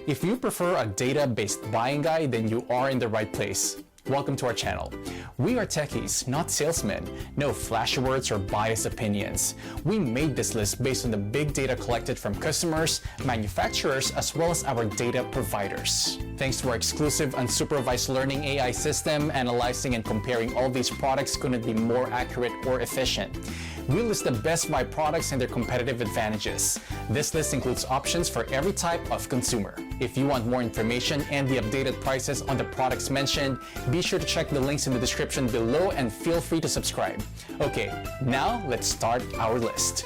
If you prefer a data-based buying guide, then you are in the right place. Welcome to our channel. We are techies, not salesmen. No flashy words or biased opinions. We made this list based on the big data collected from customers, manufacturers, as well as our data providers. Thanks to our exclusive unsupervised learning AI system, analyzing and comparing all these products couldn't be more accurate or efficient. We list the best buy products and their competitive advantages. This list includes options for every type of consumer. If you want more information and the updated prices on the products mentioned, be sure to check the links in the description below and feel free to subscribe. Okay, now let's start our list.